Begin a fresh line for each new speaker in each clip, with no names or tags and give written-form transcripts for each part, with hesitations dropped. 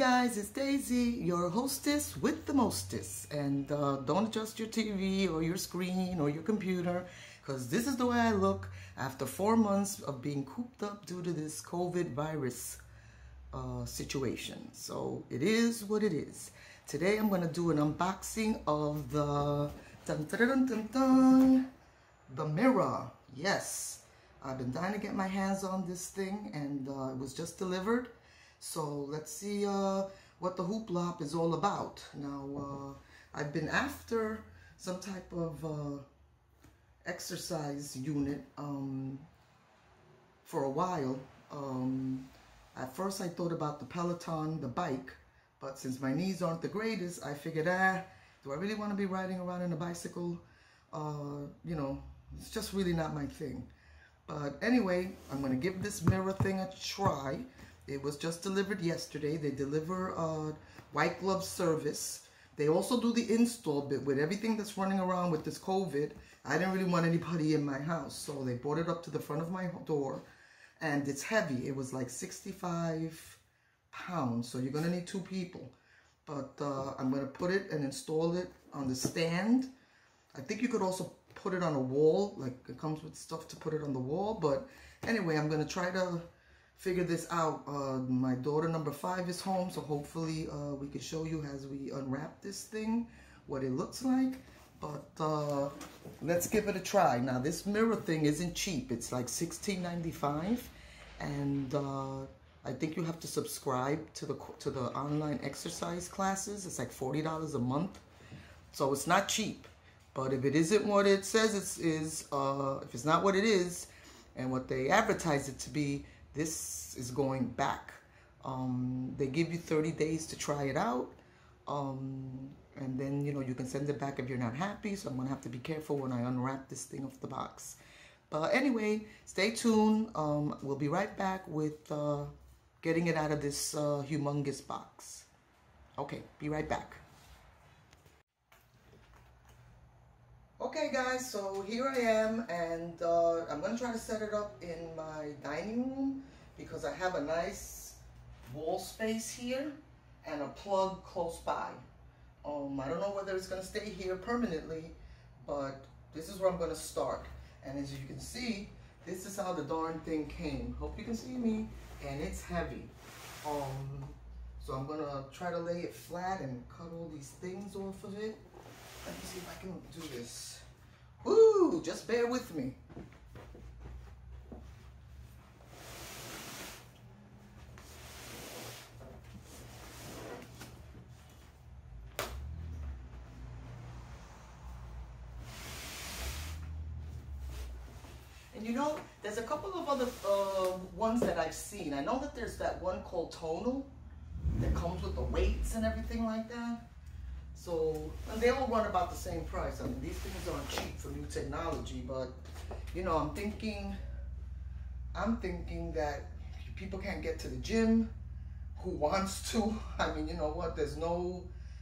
guys, it's Daisy, your hostess with the mostest. And don't adjust your TV or your screen or your computer, because this is the way I look after 4 months of being cooped up due to this COVID virus situation. So it is what it is. Today I'm going to do an unboxing of the the mirror. Yes, I've been dying to get my hands on this thing, and it was just delivered. So let's see what the hoopla is all about. Now, I've been after some type of exercise unit for a while. At first I thought about the Peloton, the bike, but since my knees aren't the greatest, I figured, do I really want to be riding around in a bicycle? You know, it's just really not my thing. But anyway, I'm going to give this mirror thing a try. It was just delivered yesterday. They deliver white glove service. They also do the install bit with everything that's running around with this COVID. I didn't really want anybody in my house, so they brought it up to the front of my door. And it's heavy. It was like 65 pounds, so you're going to need 2 people. But I'm going to put it and install it on the stand. I think you could also put it on a wall, like it comes with stuff to put it on the wall. But anyway, I'm going to try to figure this out. My daughter number 5 is home, so hopefully we can show you as we unwrap this thing what it looks like. But let's give it a try. Now, this mirror thing isn't cheap. It's like $16.95, and I think you have to subscribe to the online exercise classes. It's like $40 a month, so it's not cheap. But if it isn't what it says it is, if it's not what it is and what they advertise it to be, this is going back. They give you 30 days to try it out. And then, you know, you can send it back if you're not happy. So I'm going to have to be careful when I unwrap this thing off the box. But anyway, stay tuned. We'll be right back with getting it out of this humongous box. Okay, be right back. Okay guys, so here I am, and I'm going to try to set it up in my dining room because I have a nice wall space here and a plug close by. I don't know whether it's going to stay here permanently, but this is where I'm going to start. And as you can see, this is how the darn thing came. Hope you can see me. And it's heavy. So I'm going to try to lay it flat and cut all these things off of it. Let me see if I can do this. Woo! Just bear with me. And you know, there's a couple of other ones that I've seen. I know that there's that one called Tonal that comes with the weights and everything like that. So, and they all run about the same price. I mean, these things aren't cheap for new technology, but, you know, I'm thinking that people can't get to the gym. Who wants to? I mean, you know what,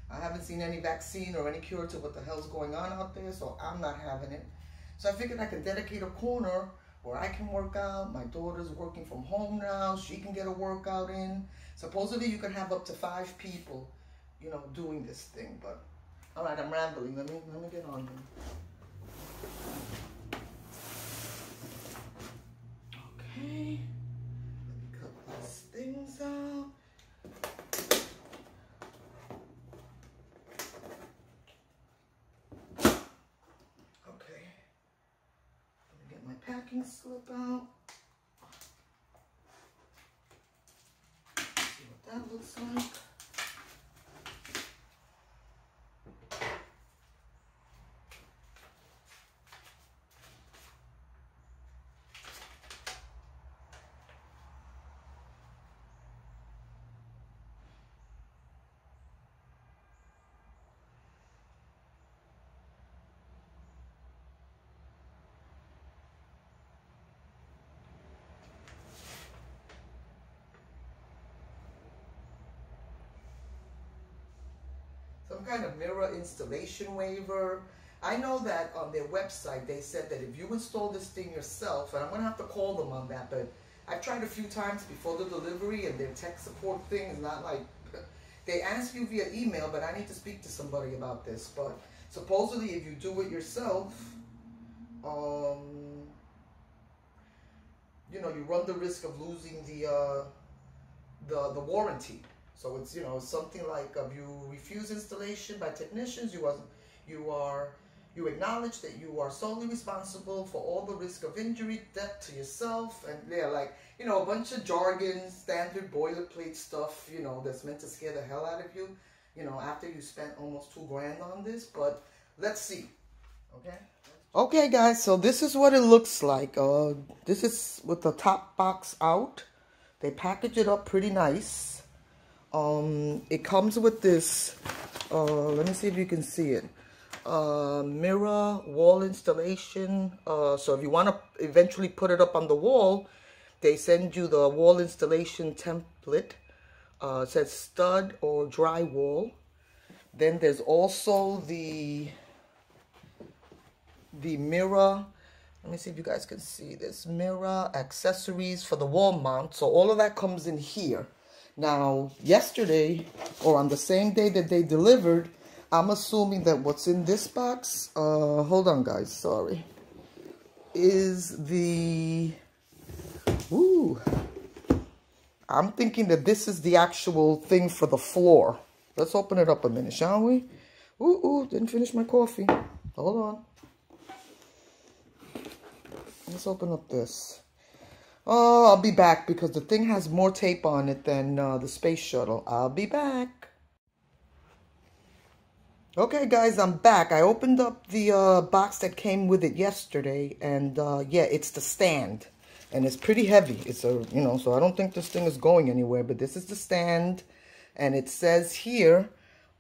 I haven't seen any vaccine or any cure to what the hell's going on out there, so I'm not having it. So I figured I could dedicate a corner where I can work out. My daughter's working from home now. She can get a workout in. Supposedly you can have up to 5 people, you know, doing this thing. But all right, I'm rambling. Let me get on here. Okay. Let me cut these things out. Packing slip out. See what that looks like. Some kind of mirror installation waiver. I know that on their website they said that if you install this thing yourself, and I'm going to have to call them on that, but I've tried a few times before the delivery, and their tech support thing is not like They ask you via email, but I need to speak to somebody about this. But supposedly, if you do it yourself, you know, you run the risk of losing the warranty. So it's, you know, something like if you refuse installation by technicians, you acknowledge that you are solely responsible for all the risk of injury, death to yourself, and they're like, you know, a bunch of jargon, standard boilerplate stuff, you know, that's meant to scare the hell out of you, you know, after you spent almost $2 grand on this. But let's see, okay? Okay, guys, so this is what it looks like. This is with the top box out. They package it up pretty nice. It comes with this, let me see if you can see it. Mirror wall installation. So if you want to eventually put it up on the wall, they send you the wall installation template. It says stud or drywall. Then there's also the mirror. Let me see if you guys can see this. Mirror accessories for the wall mount. So all of that comes in here. Now, yesterday, or on the same day that they delivered, I'm assuming that what's in this box, hold on guys, sorry, is the, I'm thinking that this is the actual thing for the floor. Let's open it up a minute, shall we? Didn't finish my coffee. Hold on. Let's open up this. Oh, I'll be back because the thing has more tape on it than the space shuttle. I'll be back. Okay, guys, I'm back. I opened up the box that came with it yesterday, and yeah, it's the stand, and it's pretty heavy. It's a, you know, so I don't think this thing is going anywhere. But this is the stand, and it says here,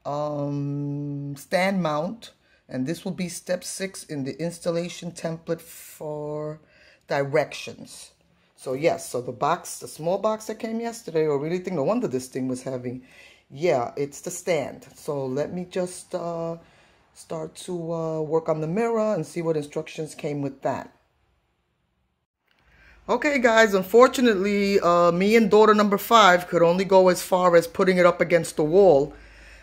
stand mount, and this will be step 6 in the installation template for directions. So yes, so the box, the small box that came yesterday, or really think no wonder this thing was heavy. Yeah, it's the stand. So let me just start to work on the mirror and see what instructions came with that. Okay, guys, unfortunately, me and daughter number 5 could only go as far as putting it up against the wall.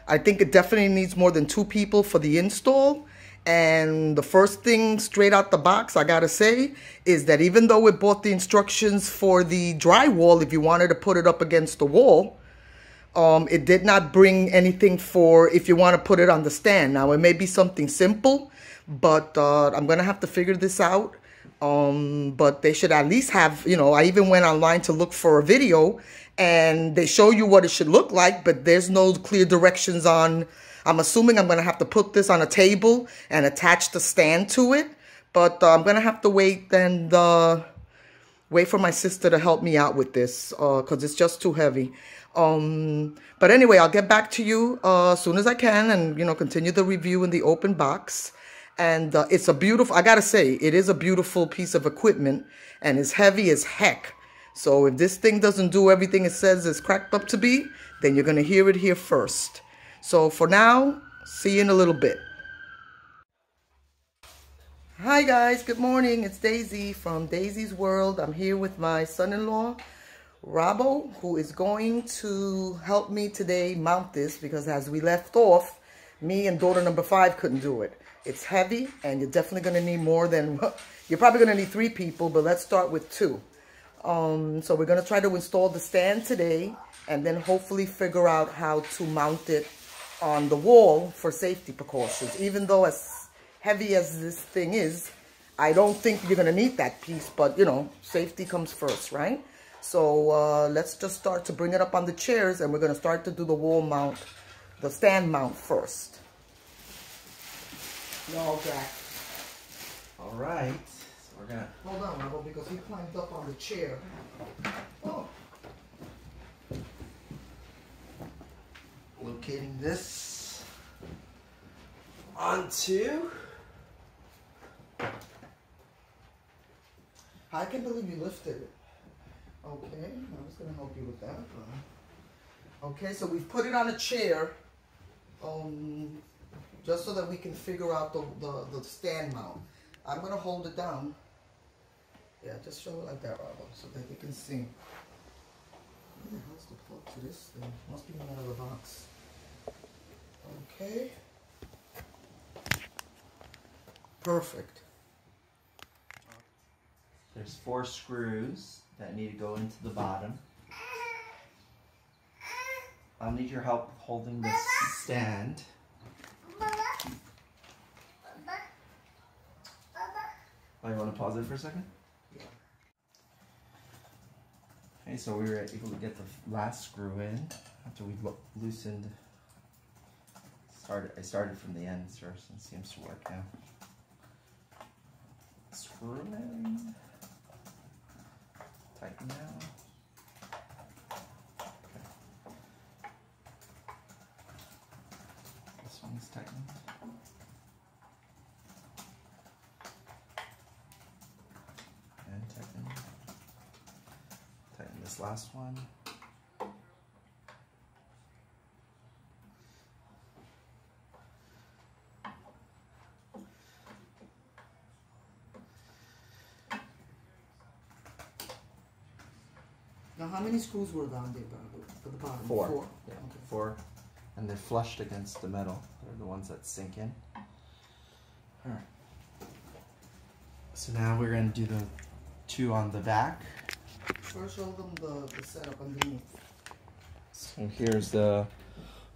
I think it definitely needs more than 2 people for the install. And the first thing straight out the box, I gotta say, is that even though it bought the instructions for the drywall, if you wanted to put it up against the wall, it did not bring anything for if you want to put it on the stand. Now, it may be something simple, but I'm going to have to figure this out. But they should at least have, you know, I even went online to look for a video, and they show you what it should look like, but there's no clear directions on. I'm assuming I'm going to have to put this on a table and attach the stand to it. But I'm going to have to wait and wait for my sister to help me out with this because it's just too heavy. But anyway, I'll get back to you as soon as I can and, you know, continue the review in the open box. And it's a beautiful, I got to say, it is a beautiful piece of equipment and it's heavy as heck. So if this thing doesn't do everything it says it's cracked up to be, then you're going to hear it here first. So for now, see you in a little bit. Hi guys, good morning. It's Daisy from Daisy's World. I'm here with my son-in-law, Robbo, who is going to help me today mount this because as we left off, me and daughter number 5 couldn't do it. It's heavy and you're definitely going to need more than, you're probably going to need 3 people, but let's start with 2. So we're going to try to install the stand today and then hopefully figure out how to mount it on the wall for safety precautions. Even though as heavy as this thing is, I don't think you're going to need that piece, but you know, safety comes first, right? So let's just start to bring it up on the chairs and we're going to start to do the wall mount, the stand mount first. No, Jack.
All right. So we're going to...
Hold on, Robbo, because he climbed up on the chair. Oh.
Locating this onto...
I can't believe you lifted it. Okay, I was going to help you with that. Okay, so we've put it on a chair just so that we can figure out the stand mount. I'm going to hold it down. Yeah, just show it like that, Robbo, so that you can see. Where the hell's the plug to this thing? Must be out of the box. Okay. Perfect.
There's 4 screws that need to go into the bottom. I'll need your help holding this stand. Oh, you want to pause it for a second?
Yeah.
Okay, so we were able to get the last screw in after we loosened. I started from the end first and it seems to work now. Screw in. Tighten now. Okay. This one's tightened. And tighten. Tighten this last one.
Now, how many screws were down there, Barbara, for the bottom?
4.
4.
Yeah,
Okay.
4. And they're flushed against the metal. They're the ones that sink in. Alright. So now we're going to do the 2 on the back.
First, show them the setup underneath.
So here's the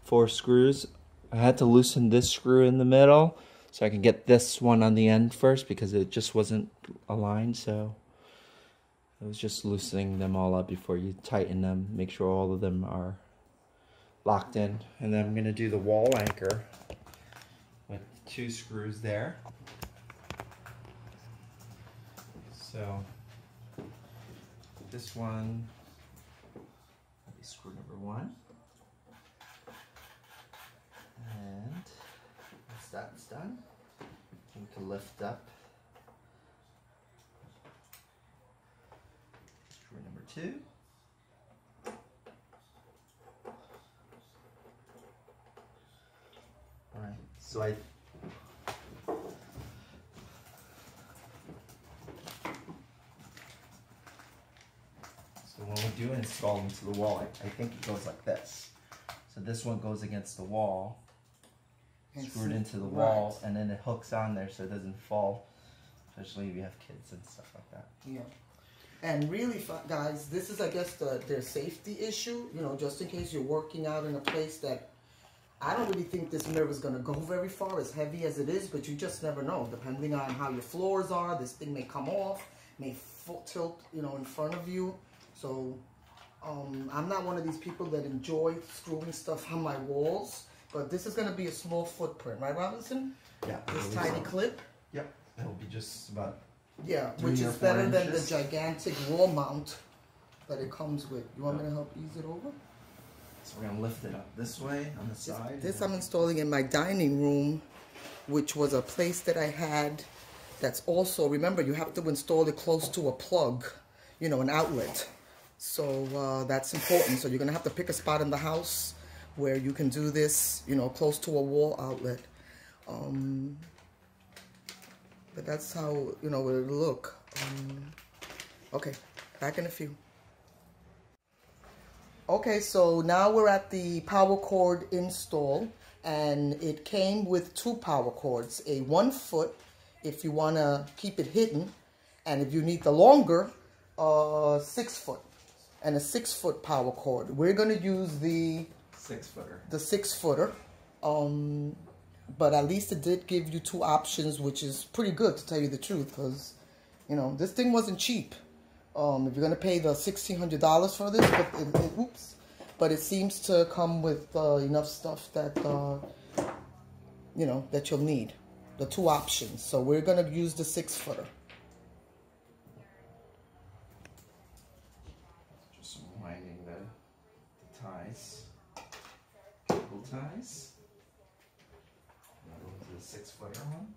4 screws. I had to loosen this screw in the middle so I can get this one on the end first because it just wasn't aligned. So I was just loosening them all up before you tighten them. Make sure all of them are locked in. And then I'm going to do the wall anchor with 2 screws there. So this one will be screw number 1. And once that's done, we can lift up screw number 2. Alright, so when we do install them to the wall, I think it goes like this. So this one goes against the wall, screwed into the wall, and then it hooks on there so it doesn't fall, especially if you have kids and stuff like that.
Yeah. And really, guys, this is, I guess, their safety issue, you know, just in case you're working out in a place that I don't really think this mirror is going to go very far, as heavy as it is, but you just never know. Depending on how your floors are, this thing may come off, may tilt, you know, in front of you. So I'm not one of these people that enjoy screwing stuff on my walls, but this is going to be a small footprint, right, Robinson?
Yeah.
This tiny clip?
Yep. It'll be just about...
Yeah,
3
which
or
is
4
better than the
inches.
gigantic wall mount that it comes with. You want me to help ease it over?
So we're going to lift it up this way on the side.
This I'm installing in my dining room, which was a place that I had that's also, remember, you have to install it close to a plug, you know, an outlet. So that's important. So you're going to have to pick a spot in the house where you can do this, you know, close to a wall outlet. But that's how, you know, it'll look. Okay, back in a few. Okay, so now we're at the power cord install, and it came with 2 power cords, a 1 foot if you want to keep it hidden, and if you need the longer, 6 foot, and a 6 foot power cord. We're going to use the
6-footer.
The 6-footer, but at least it did give you 2 options, which is pretty good, to tell you the truth, because, you know, this thing wasn't cheap. If you're going to pay the $1,600 for this, but it seems to come with enough stuff that, you know, that you'll need. The 2 options. So we're going to use the 6-footer.
Just winding the ties. Cable ties. Now go to the 6-footer one.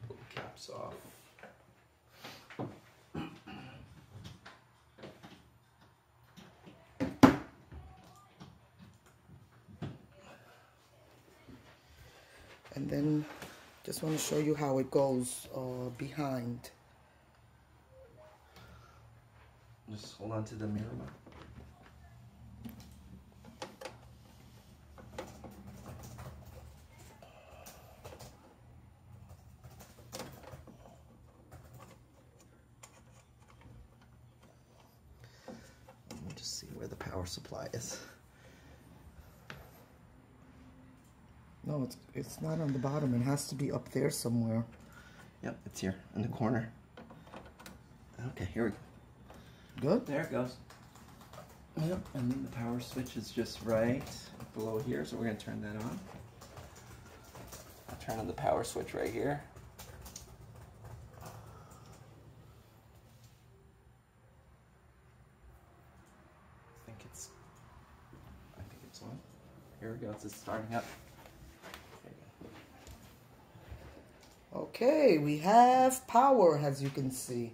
Pull the caps off.
And then just want to show you how it goes behind.
Just hold on to the mirror. where the power supply is.
No, it's not on the bottom. It has to be up there somewhere.
Yep, it's here in the corner. Okay, here we go.
Good.
There it goes. Yep, and then the power switch is just right below here, so we're going to turn that on. I'll turn on the power switch right here. I think it's on. Here we go, it's just starting up.
Okay, we have power, as you can see.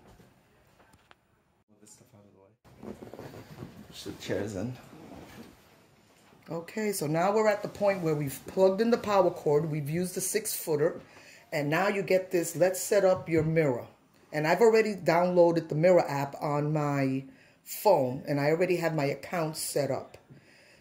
Move this stuff out of the way. Push the chairs in.
Okay, so now we're at the point where we've plugged in the power cord. We've used the 6-footer. And now you get this, let's set up your mirror. And I've already downloaded the mirror app on my phone. And I already have my account set up.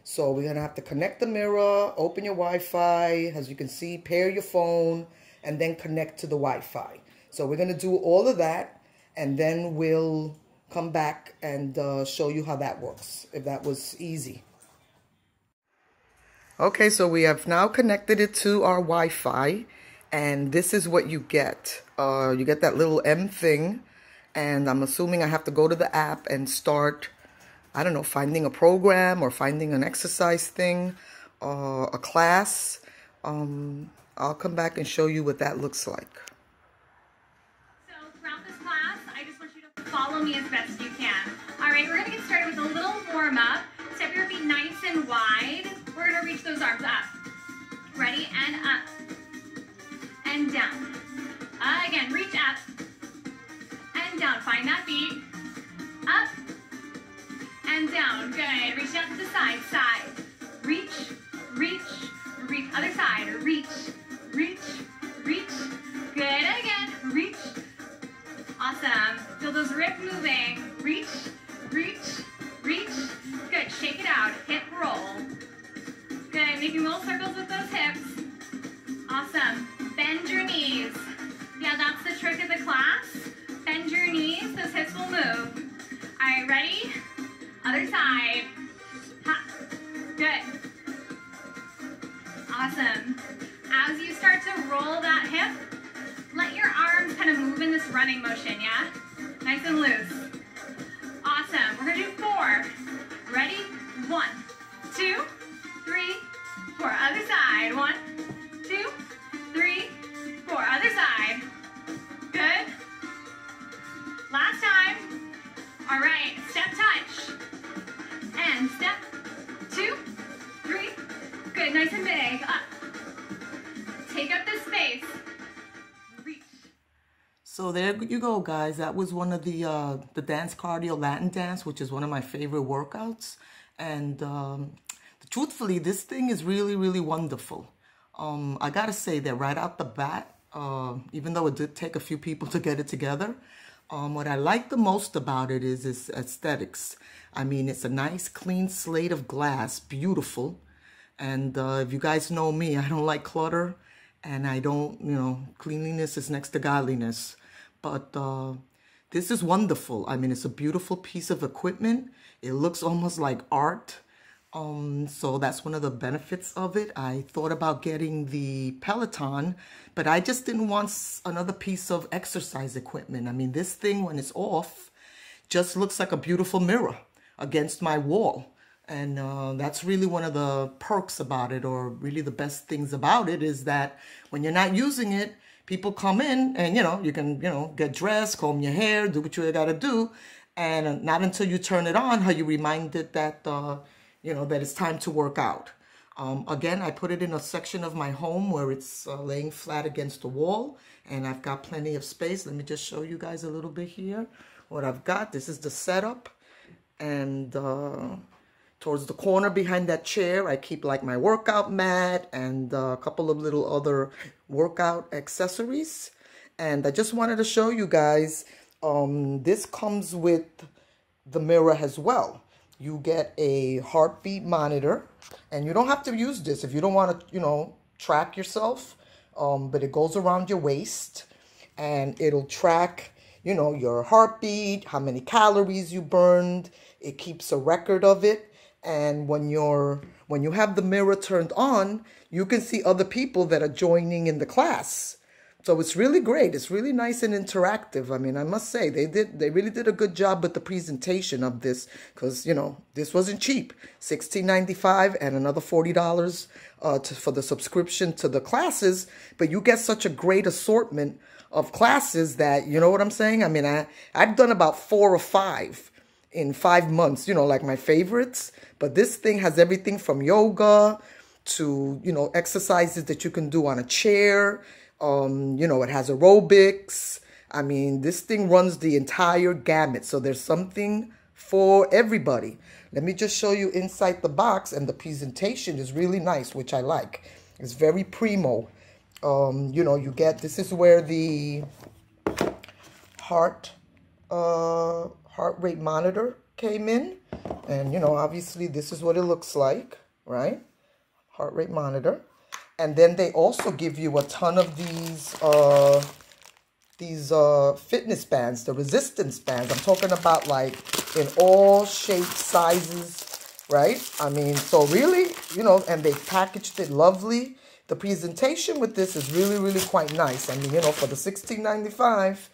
So we're going to have to connect the mirror, open your Wi-Fi. As you can see, pair your phone, and then connect to the Wi-Fi. So we're going to do all of that. And then we'll come back and show you how that works, if that was easy. Okay, so we have now connected it to our Wi-Fi, and this is what you get. You get that little M thing, and I'm assuming I have to go to the app and start, I don't know, finding a program or finding an exercise thing, a class. I'll come back and show you what that looks like.
So throughout this class, I just want you to follow me as best you can. All right, we're going to get started with a little warm-up. Step your feet nice and wide. We're going to reach those arms up. Ready? And up. And down. Again, reach up. And down. Find that beat. Up. And down. Good. Reach out to the side. Side. Reach. Reach. Reach. Other side. Reach. Reach. Reach. Good. Again. Reach. Awesome. Feel those ribs moving. Reach. Reach. Reach. Good. Shake it out. Hip roll. Good. Making little circles with those hips. Awesome. Bend your knees. Yeah, that's the trick of the class. Bend your knees. Those hips will move. All right, ready? Other side. Ha. Good. Awesome. As you start to roll that hip, let your arms kind of move in this running motion, yeah? Nice and loose. Awesome. We're going to do 4. Ready? 1, 2, 3, 4. Other side. 1, 2, 3, 4. Other side. Good. Last time. All right. Step touch. And step 2, 3. Good. Nice and big. Up. Take up the space. Reach.
So there you go, guys. That was one of the dance cardio Latin dance, which is one of my favorite workouts. And truthfully, this thing is really, really wonderful. I gotta say that right out the bat, even though it did take a few people to get it together, what I like the most about it is its aesthetics. I mean, it's a nice, clean slate of glass, beautiful. And if you guys know me, I don't like clutter. And I don't, you know, cleanliness is next to godliness. But this is wonderful. I mean, it's a beautiful piece of equipment. It looks almost like art. So that's one of the benefits of it. I thought about getting the Peloton, but I just didn't want another piece of exercise equipment. I mean, this thing, when it's off, just looks like a beautiful mirror against my wall. And that's really one of the perks about it, or really the best things about it, is that when you're not using it, people come in and, you know, you can, you know, get dressed, comb your hair, do what you got to do. And not until you turn it on are you reminded that, you know, that it's time to work out. Again, I put it in a section of my home where it's laying flat against the wall, and I've got plenty of space. Let me just show you guys a little bit here what I've got. This is the setup, and towards the corner behind that chair, I keep like my workout mat and a couple of little other workout accessories. And I just wanted to show you guys, this comes with the mirror as well. You get a heartbeat monitor, and you don't have to use this if you don't want to, you know, track yourself. But it goes around your waist, and it'll track, you know, your heartbeat, how many calories you burned. It keeps a record of it. And when you have the mirror turned on, you can see other people that are joining in the class. So it's really great. It's really nice and interactive. I mean, I must say they really did a good job with the presentation of this, because, you know, this wasn't cheap. $16.95 and another $40 for the subscription to the classes. But you get such a great assortment of classes that, you know what I'm saying? I mean, I've done about 4 or 5 in 5 months, you know, like my favorites. But this thing has everything from yoga to, you know, exercises that you can do on a chair. You know, it has aerobics. I mean, this thing runs the entire gamut. So there's something for everybody. Let me just show you inside the box, and the presentation is really nice, which I like. It's very primo. You know, you get, this is where the heart rate monitor came in. And, you know, obviously this is what it looks like, right? Heart rate monitor. And then they also give you a ton of these fitness bands, the resistance bands. I'm talking about like in all shapes, sizes, right? I mean, so really, you know, and they packaged it lovely. The presentation with this is really, really quite nice. I mean, you know, for the $16.95,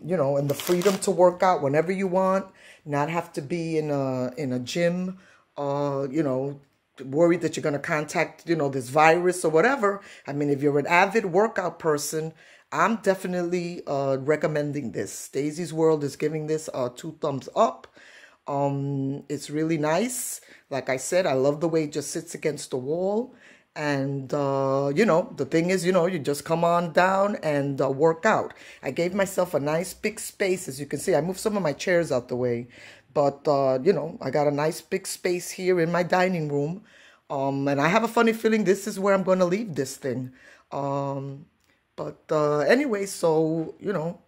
you know, and the freedom to work out whenever you want, not have to be in a gym, you know, worried that you're going to contact, you know, this virus or whatever. I mean, if you're an avid workout person, I'm definitely recommending this. Daisy's World is giving this 2 thumbs up. It's really nice. Like I said, I love the way it just sits against the wall. And, you know, the thing is, you know, you just come on down and work out. I gave myself a nice big space. As you can see, I moved some of my chairs out the way. But, you know, I got a nice big space here in my dining room. And I have a funny feeling this is where I'm going to leave this thing. Anyway, so, you know,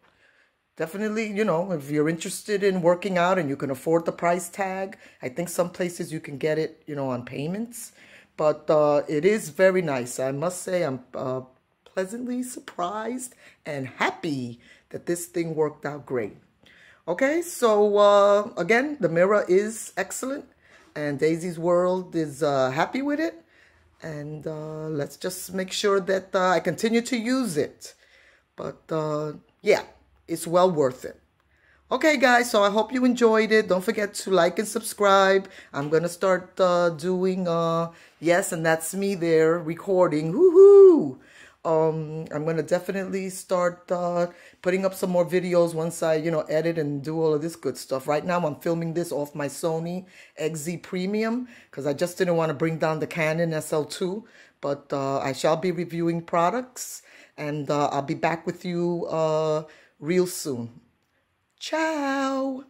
definitely, you know, if you're interested in working out and you can afford the price tag, I think some places you can get it, you know, on payments. But it is very nice. I must say I'm pleasantly surprised and happy that this thing worked out great. Okay, so again, the mirror is excellent, and Daisy's World is happy with it. And let's just make sure that I continue to use it. But yeah, it's well worth it. Okay, guys, so I hope you enjoyed it. Don't forget to like and subscribe. I'm going to start doing, yes, and that's me there recording. Woohoo! I'm going to definitely start putting up some more videos once I, you know, edit and do all of this good stuff. Right now, I'm filming this off my Sony XZ Premium because I just didn't want to bring down the Canon SL2. But I shall be reviewing products, and I'll be back with you real soon. Ciao!